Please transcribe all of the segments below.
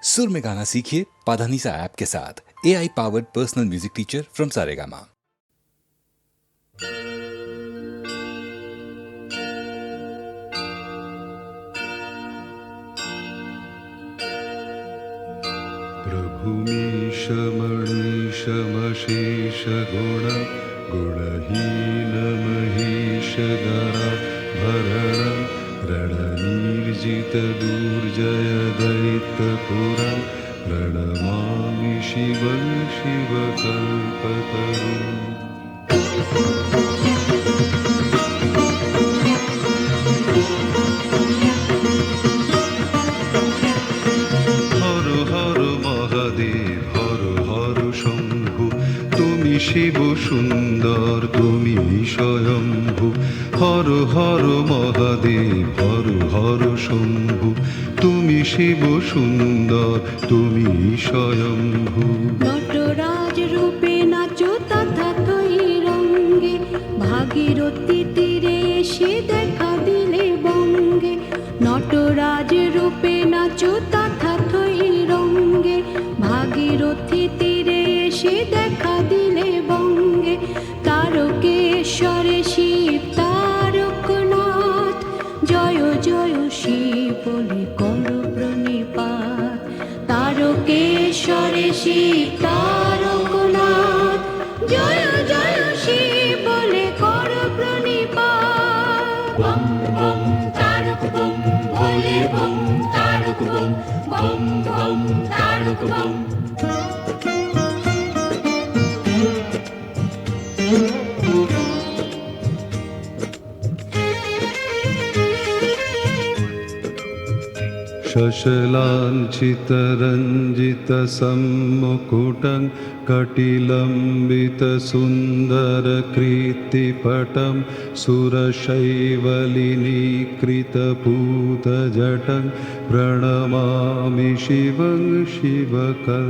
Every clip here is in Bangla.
सुर में गाना सीखिए पाधानीसा ऐप के साथ। AI powered personal music teacher from Saregama. प्रभुमीश मणीश मशेष गुण गुणहीन महेश गरा भरण रणनीर्जित दुर्जय दैत्यपुरं प्रणमामि शिवं शिवकल्पतरुम्। हर हर महादेव हर हर शम्भु তুমি শিব সুন্দর তুমি স্বয়ম্ভু। হর হর মহাদেব হর হর শম্ভু তুমি শিব সুন্দর তুমি স্বয়ম্ভু। নটরাজ রূপে নাচো তথাকই রঙ্গে, ভাগীরথী তীরে এসে দেখা দিলে বঙ্গে। নটরাজ রূপে নাচো তথাকই রঙ্গে, ভাগীরথী তীরে এসে দেখা দিলে বঙ্গে। তারকেশ্বরে শিব তারকনাথ, জয় জয় শিব বলে করো প্রণিপাত। তারকেশ্বরে শিব তারকনাথ, জয় জয় শিব বলে করো প্রণিপাত। বম বম তারক বম ভোলে bomb Tarak bomb, bomb bomb Tarak bomb. शशलाञ्छितरञ्जितसम्मुकुटं कटिलम्बितसुन्दरकीर्तिपटं सुरशैवलिनीकृतपूतजटं प्रणमामि शिवं शिवकल्पतरुम्।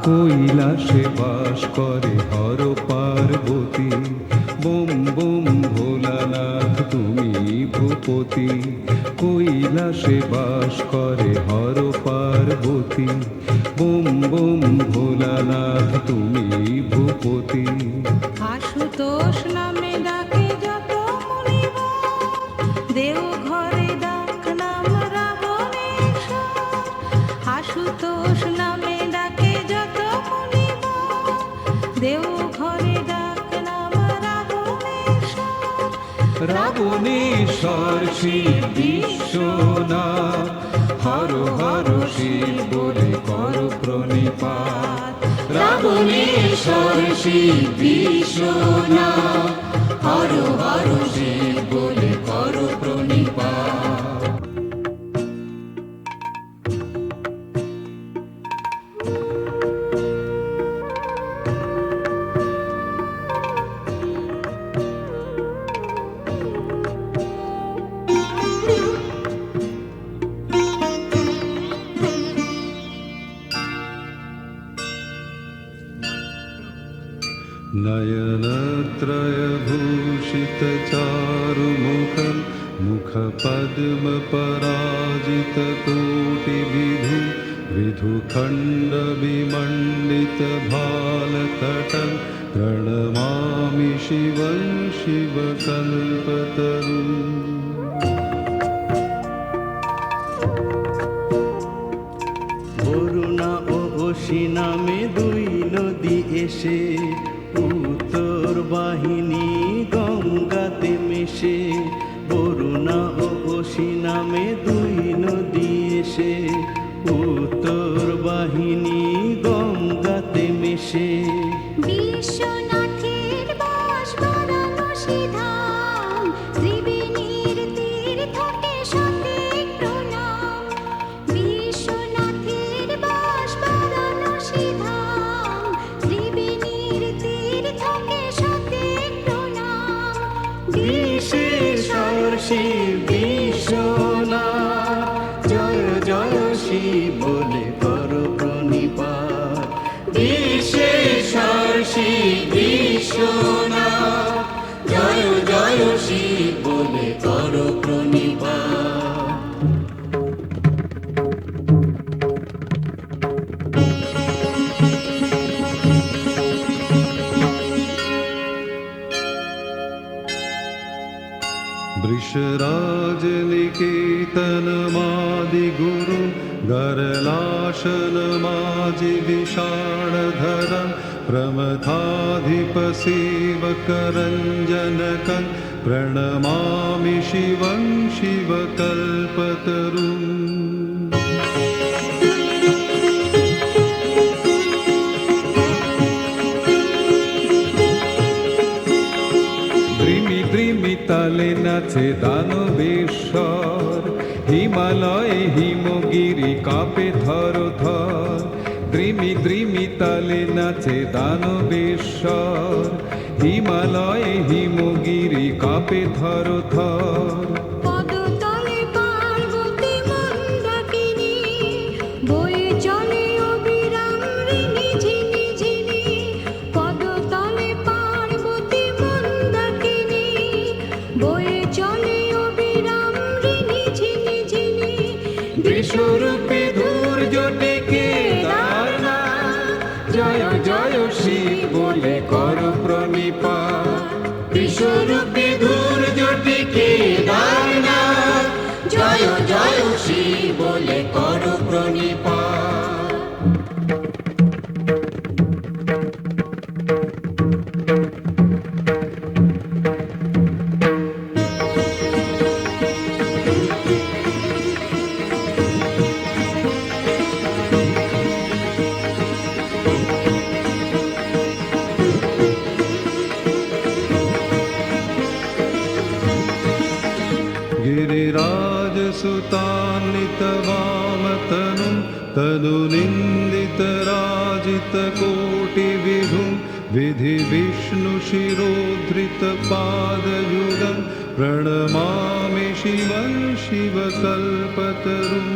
কৈলাসে বাস করে হর পার্বতী, বোম বোম ভোলানাথ তুমি ভূপতি। কৈলাসে বাস করে হর পার্বতী, বোম বোম ভোলানাথ তুমি ভূপতি। আশুতোষ নামে ডাকে যত মুনিবর, দেওঘরে ডাক নাম রাবণেশ্বর। আশুতোষ নামে ডাকে যত মুনিবর, দেওঘরে ডাক নাম রাবণেশ্বর। রাবণেশ্বর শিব বিশ্বনাথ, হর হর শিব বলে কর প্রণিপাত। রাবণেশ্বর শিব বিশ্বনাথ, হর হর শিব বলে কর প্রণিপাত। नयनत्रयभूषितचारुमुखं मुखपद्मपराजितकोटिविधु विधुखण्डविमण्डितभालतटं प्रणमामि शिवं शिवकल्पतरुम्। বরুণা ও অসি নামে দুই নদী এসে, উত্তর বাহিনী গঙ্গাতে মেশে। বরুণা ও অসি নামে দুই নদী এসে, উত্তর বাহিনী গঙ্গাতে মেশে। বিশ্বনাথের বাস বারাণসী ধাম, ত্রিবেণীর তীর্থকে সতেক প্রণাম। বিশ্বনাথের বাস বারাণসী ধাম, ত্রিবেণীর তীর্থকে সতেক প্রণাম। বিশেশ্বর শিব বিশ্বনাথ, জয় জয় শিব বলে করো প্রণিপাত বিশ্বেশ্বর শিব বিশ্বনাথ জয় জয় শিব বলে করো প্রণিপাত वृषराजनिकेतनमादिगुरु गरलाशनमाजि विषाणधरं प्रमथाधिपसेवकरञ्जनकं प्रणमामि शिवं शिवकल्पतरुम् তালে নাচে দানবেশ্বর হিমালয়ে হিমগিরি কাঁপে থর থর দ্রিমি দ্রিমি তালে নাচে দানবেশ্বর হিমালয়ে হিমগিরি কাঁপে থর থর পদতলে পার্বতী মন্দাকিনী বয়ে চলে অবিরাম ঋণী ঝিনি ঝিনি পদতলে পার্বতী মন্দাকিনী বয়ে চলে অবিরাম ঋণী ঝিনি ঝিনি বিশ্বরূপে ধৈর্য ডেকে দারনাথ জয় জয় শিব বলে কর প্রণিপাত বিশ্বরূপে ধৈর্য ডেকে দারনাথ জয় জয় শিব বলে করো প্রণিপাত गिरिराजसुतान्वितवामतनुं तनुनिन्दितराजितकोटिविधुं विधिविष्णुशिरोधृतपादयुगं प्रणमामि शिवं शिवकल्पतरुम्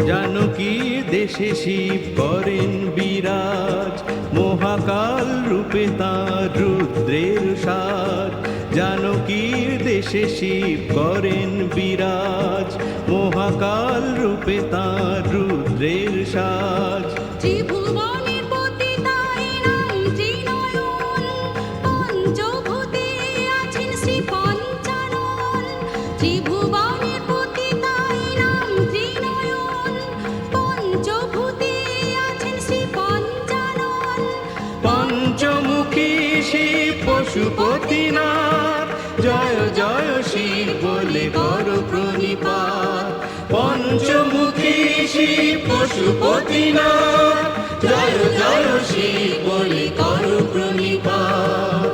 জানকী দেশে শিব করেন বিরাজ মহাকাল রূপে তাঁর রুদ্রের সাজ জানকীর দেশে শিব করেন বিরাজ মহাকাল রূপে তাঁর রুদ্রের সাজ ত্রিভুবনের পতি তাই নাম ত্রিনয়ন পঞ্চভূতে আছেন শ্রী পঞ্চানন ত্রিভুবনের পতি তাই নাম ত্রিনয়ন পঞ্চভূতে আছেন শ্রী পঞ্চানন পঞ্চমুখী শিব পশুপতিনাথ জয় জয় শিব বলে করো প্রণিপাত পঞ্চমুখী শিব পশুপতিনাথ জয় জয় শিব বলে করো প্রণিপাত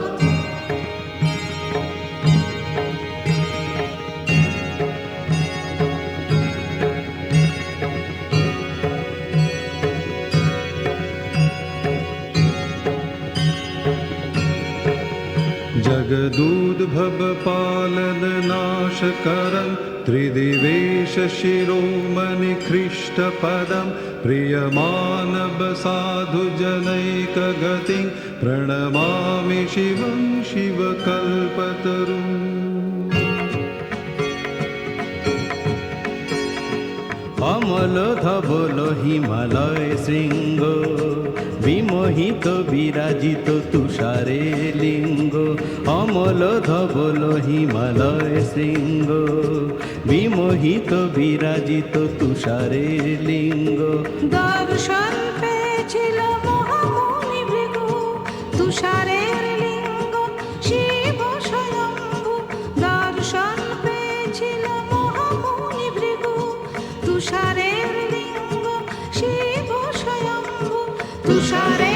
जगदूद्भवपालननाशकरं त्रिदिवेशशिरोमणिकृष्टपदं प्रियमानवसाधुजनैकगतिं प्रणमामि शिवं शिवकल्पतरुम् অমল ধবল হিমালয় শৃঙ্গ বিমোহিত বিরাজিত তুষারে লিঙ্গ অমল ধবল হিমালয় শৃঙ্গ বিমোহিত বিরাজিত তুষারে লিঙ্গ দর্শন পেয়েছিল মহামুনি ভৃগু তুষারের লিঙ্গ শিব স্বয়ম্ভু দর্শন পেয়েছিল মহামুনি ভৃগু তুষারের লিঙ্গ শিব স্বয়ম্ভু তুষারে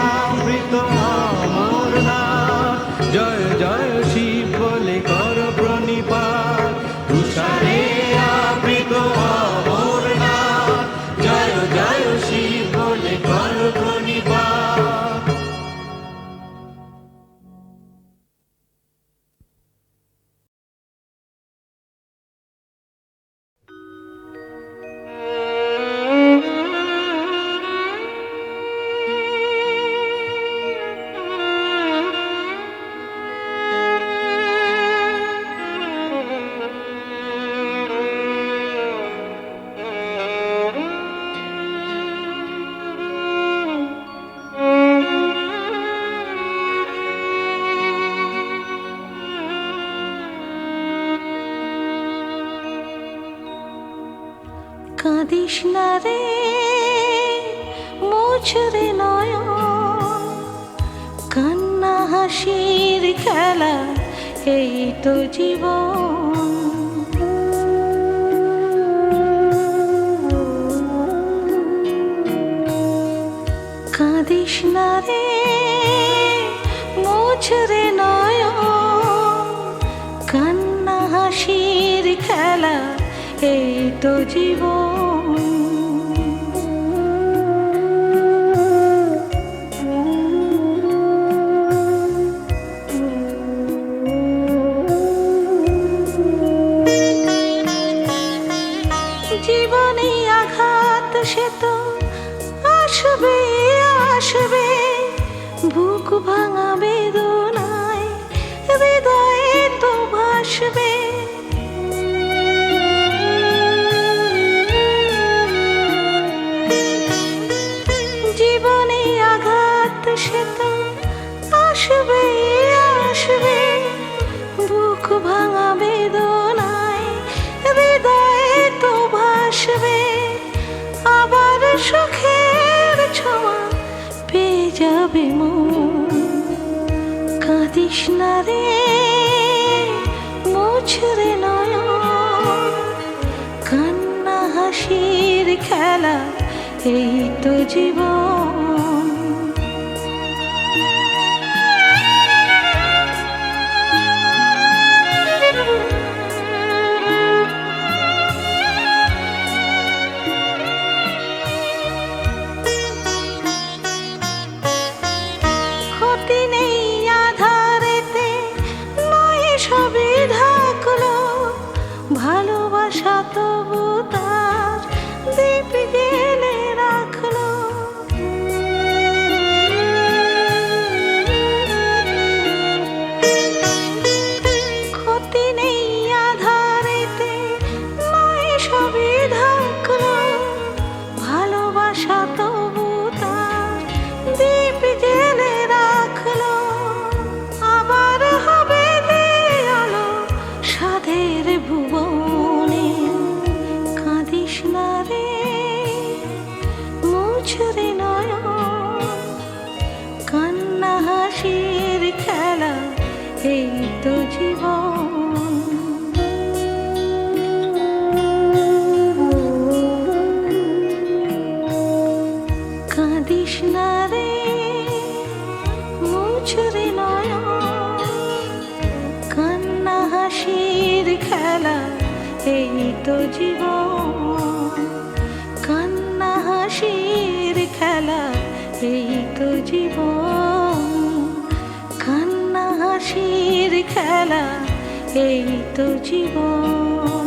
আবৃত অমরনাথ জয় জয় শিব বলে কর প্রণিপাত তুষারে আবৃত অমরনাথ জয় জয় শিব বলে কর প্রণিপাত কাঁদিস না রে মুছরে নয়ন, কান্না হাসির খেলা এই তো জীবন। কাঁদিস না রে মুছরে নয়ন, কান্না হাসির খেলা এই তো জীবন। জীবনে আঘাত সে তো আসবে আসবে, বুক ভাঙা বেদনায় হৃদয়ে তো ভাসবে। জীবনে আঘাত সে তো আসবে আসবে, বুক ভাঙা বেদনায় হৃদয়ে তো ভাসবে। আবার সুখের ছোঁয়া পেয়ে যাবে মন, কাঁদিস না রে মুছরে নয়ন, কান্না হাসির খেলা এই তো জীবন। ক্ষতি নেই আধারেতে নয় সবে ঢাকলো, ভালোবাসা তবু তার দীপ জেলে রাখলো। ক্ষতি নেই আধারেতে নয় সবে ঢাকলো, ভালোবাসা তবু তার দীপ জেলে রাখলো। আবার হবে আলো সাধের ভুবনে, কাঁদিস না রে মুছরে নয়ন, কান্না হাসির খেলা এই তো জীবন। কাঁদিস না রে মুছরে নয়ন, কান্না হাসির খেলা এই তো জীবন। কান্না হাসির খেলা এই তো জীবন, কান্না হাসির খেলা এই তো জীবন।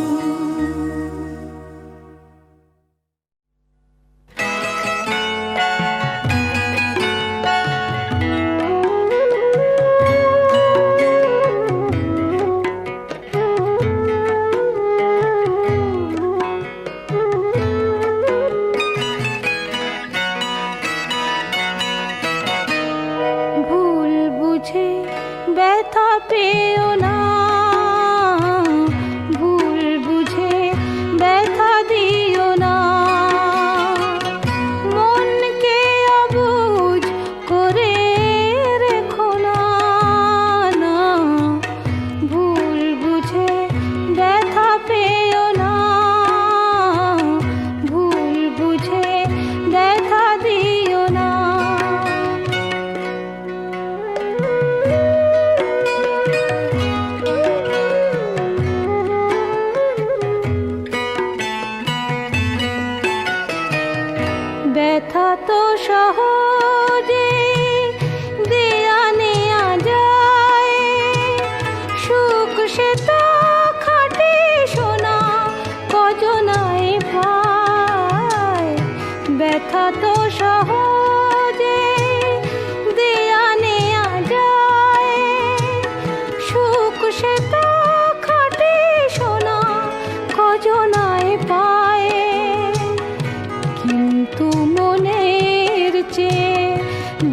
ভুল বুঝে ব্যথা পেও না, ভুল বুঝে ব্যথা দিও না, মনকে অবুঝ করে রেখো না। না, ভুল বুঝে ব্যথা পেও না, ভুল বুঝে ব্যথা দিও না। ব্যথা তো সহজে দেয়া নেয়া যায়, সুখ সে তো খাটে সোনা কজনায় পায়। ব্যথা তো সহজে দেয়া নেয়া যায়, সুখ সে তো খাটে সোনা কজনায় পায়। কিন্তু মনের চেয়ে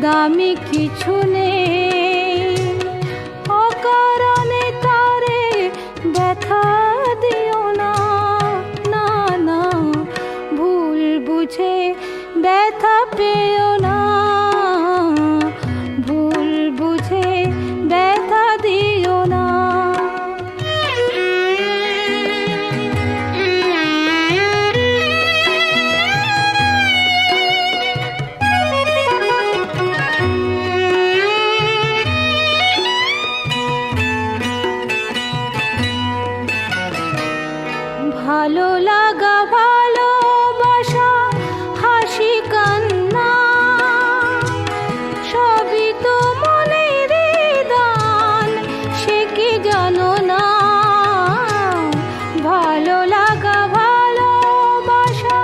দামি কিছু নেই, অকারণে তারে ব্যথা দিও না। না না, ভালো লাগা ভালোবাসা হাসি কান্না সবই তো মনের দান, সে কি জানো না? ভালো লাগা ভালোবাসা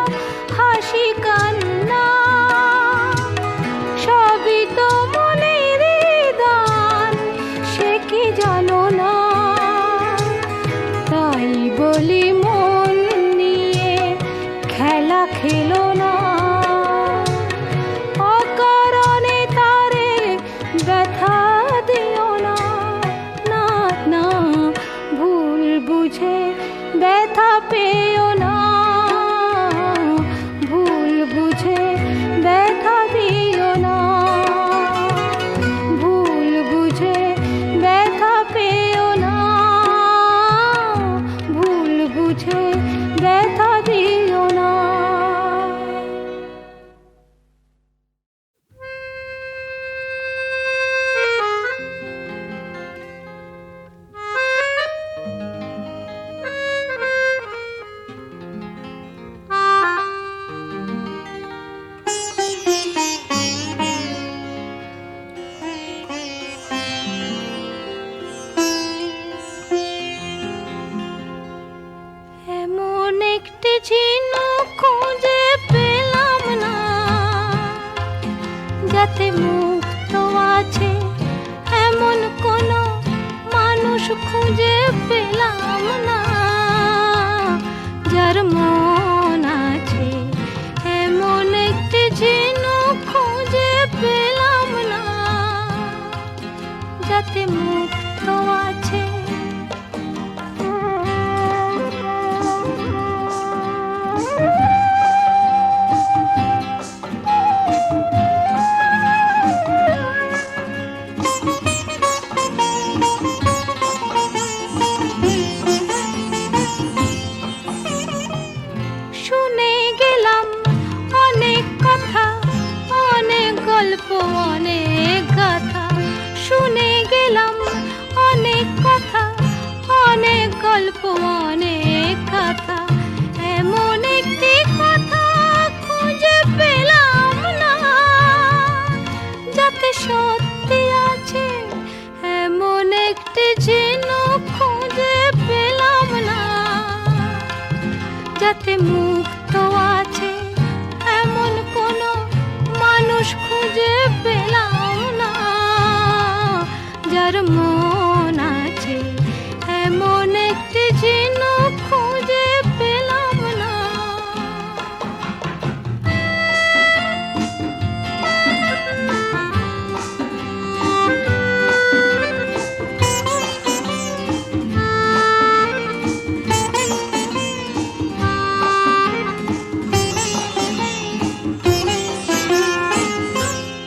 হাসি কান্না সবই তো মনের দান, সে কি জানো না? তাই বলি মন নিয়ে খেলা খেলো না, অকারণে তারে ব্যথা দিও না। না না, ভুল বুঝে ব্যথা পেও না, ভুল বুঝে ব্যথা দিও না, ভুল বুঝে ব্যথা পেও না, ভুল বুঝে ব্যথা দিও না। এমন একটি ঝিনুক খুঁজে পেলাম না, যাতে মুক্ত আছে এমন কোনো মানুষ খুঁজে পেলাম না, যার মন আছে এমন একটি ঝিনুক খুঁজে পেলাম না, যাতে মুক্ত আছে। শুনে গেলাম অনেক কথা, অনেক গল্প, অনেক গাথা, শুনে গেলাম অনেক কথা, অনেক গল্প, অনেক গাথা, এমন একটি কথা খুঁজে পেলাম না, যাতে সত্যি আছে এমন একটি ঝিনুক খুঁজে পেলাম না, যাতে মুক্ত আছে এমন কোনো মানুষ খুঁজে পেলাম না, যার মন আছে এমন একটি ঝিনুক খুঁজে পেলাম না।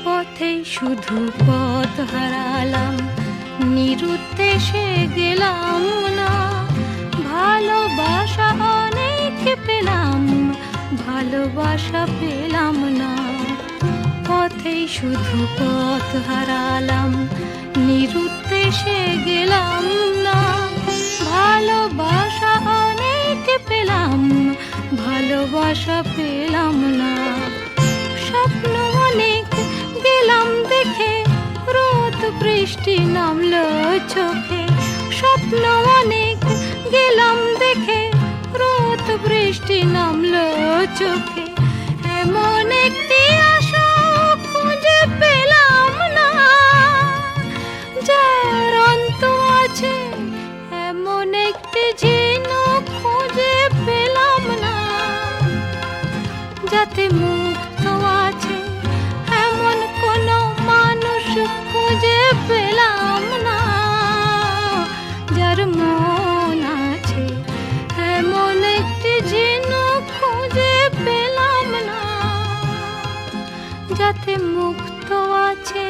পথে শুধু পথ হারালাম, নিরুদ্দেশে গেলাম না, ভালোবাসা অনেক পেলাম, ভালোবাসা পেলাম না। পথে শুধু পথ হারালাম, নিরুদ্দেশে গেলাম না, ভালোবাসা অনেক পেলাম, ভালোবাসা পেলাম না। স্বপ্ন অনেক গেলাম দেখে, রোদ বৃষ্টি নামলো চোখে, স্বপ্ন অনেক গেলাম দেখে, রোদ বৃষ্টি নামলো চোখে, এমন একটি আশা খুঁজে পেলাম না, যার অন্ত আছে এমন একটি ঝিনুক খুঁজে পেলাম না, যাতে মুক্ত আছে এমন কোনো মানুষ খুঁজে পেলাম না, যার মন আছে এমন একটি ঝিনুক খুঁজে পেলাম না, যাতে মুক্ত আছে।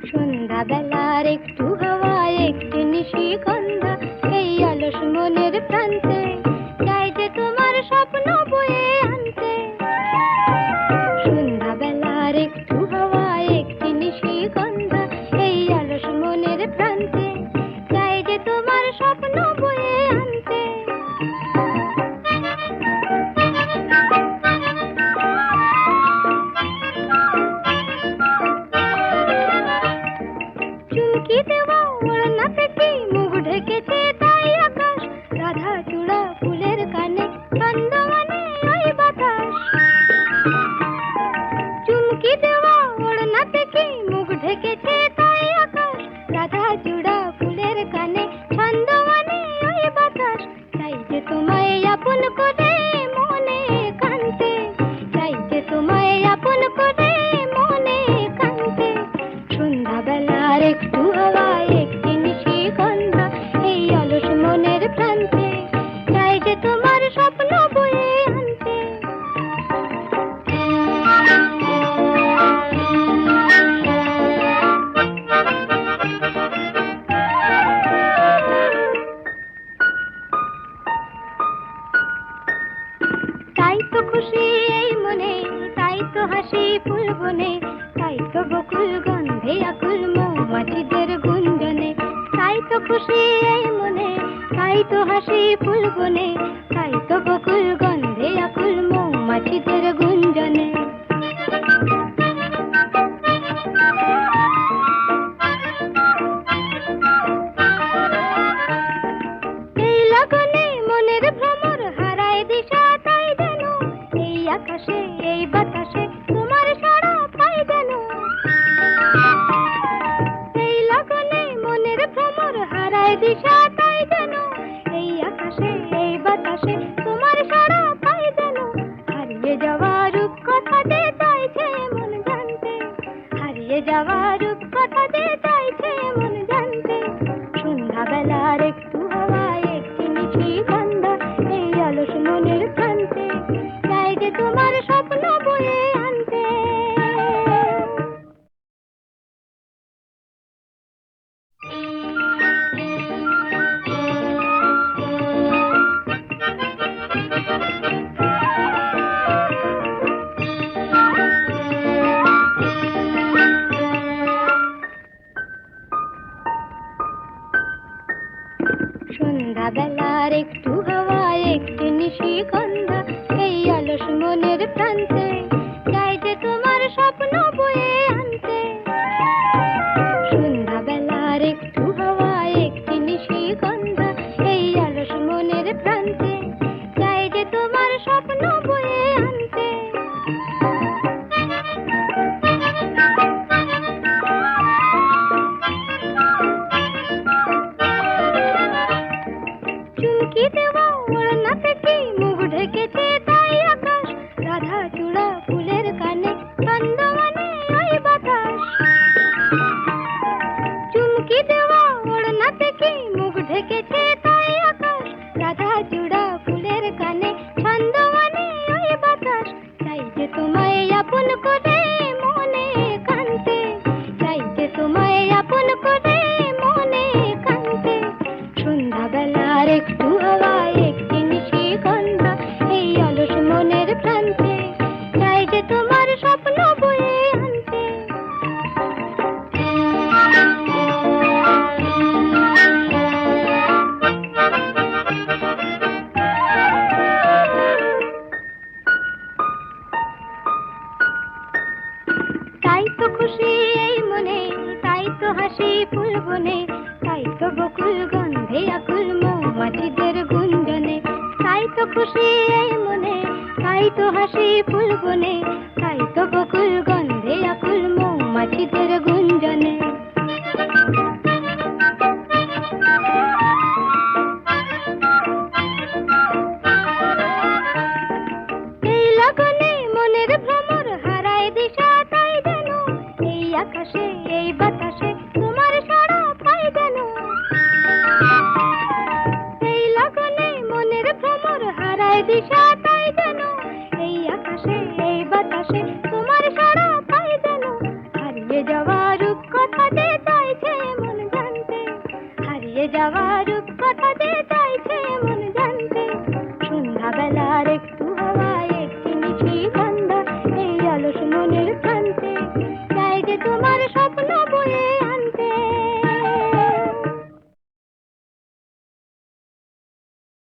সন্ধ্যাবেলার একটু হাওয়ায় একটি নিশিগন্ধা এই অলস মনের প্রান্তে চাই যে তোমার স্বপ্ন বয়ে আনতে। সন্ধ্যাবেলার একটু হাওয়ায় একটি নিশিগন্ধা এই অলস মনের প্রান্তে চাই যে তোমার স্বপ্ন বয়ে আনতে। চুমকি দেওয়া ওড়নাতে কি মুখ ঢেকেছে তাই আকাশ, রাধা চূড়া ফুলের কানে ছন্দমানে ওই বাতাস। চুমকি দেওয়া ওড়নাতে কি মুখ ঢেকেছে তাই আকাশ, রাধা চূড়া ফুলের কানে ছন্দমানে ওই বাতাস। চাই যে তোমায় আপন করে মনে কান্তে, চাই যে তোমায় আপন করে মনে কান্তে। সন্ধ্যাবেলার একটু হাওয়ায় একটি নিশিগন্ধা এই অলস মনের প্রান্তে চাই যে তোমার স্বপ্ন বয়ে আনতে। তাই তো খুশি এই মনে, তাই তো হাসি ফুল বনে, তাই তো বকুল গন্ধে আকুল মৌমাছিদের গুঞ্জনে। তাই তো খুশি এই মনে, তাই তো হাসি ফুল বনে, তাই তো বকুল গন্ধে আকুল মৌমাছিদের গুঞ্জনে। এই লগনে মনের ভ্রমর হারায় দিশা তাই যেন এই আকাশে এই বাতাসে তোমার সাড়া পাই যেন। এই লগনে মনের ভ্রমর হারায় দিশা তাই যেন এই আকাশে এই বাতাসে তোমার সাড়া পাই যেন। হারিয়ে যাওয়া রূপ কথা যে চাইছে মন জানতে, হারিয়ে যাওয়া রূপ কথা যে চাইছে মন জানতে। সন্ধ্যাবেলার একটু হাওয়ায় একটি নিশিগন্ধা এই অলস মনের প্রান্তে চাই যে তোমার স্বপ্ন বয়ে আনতে। সন্ধ্যাবেলার একটু হাওয়ায় একটি নিশিগন্ধা এই অলস মনের প্রান্তে চাই যে তোমার স্বপ্ন বয়ে আনতে। সন্ধ্যাবেলার একটু হাওয়ায় একটি নিশিগন্ধা এই অলস মনের প্রান্তে চাই যে তোমার স্বপ্ন বয়ে আনতে। চুমকি দেওয়া ওড়নাতে কি মুখ ঢেকেছে তাই আকাশ, রাধা চূড়া ফুলের কানে ছন্দমানে ওই বাতাস। চুমকি দেওয়া ওড়নাতে কি মুখ ঢেকেছে তাই আকাশ, রাধা চূড়া ফুলের কানে ছন্দমানে ওই বাতাস। চাই যে তোমায় আপন করে মনে কান্তে, চাই যে তোমায় আপন করে মনে কান্তে। সন্ধ্যাবেলার একটু হাওয়ায় একটি নিশিগন্ধা এই অলস মনের প্রান্তে চাই যে তোমার স্বপ্ন বয়ে আনতে। তাই তো খুশি এই মনে, তাই তো হাসি ফুল বনে, তাই তো বকুল গন্ধে আকুল মৌমাছিদের গুঞ্জনে। তাই তো খুশি এই মনে, তাই তো হাসি ফুল বনে, তাই তো বকুল গন্ধে আকুল মৌমাছিদের গুঞ্জনে। এই লগনে মনের ভ্রমর হারায় দিশা তাই যেন এই আকাশে এই বাতাসে তোমার সাড়া পাই যেন। এই লগনে মনের ভ্রমর হারায় দিশা তাই যেন এই আকাশে এই বাতাসে তোমার সাড়া পাই যেন। হারিয়ে যাওয়া যাওয়ার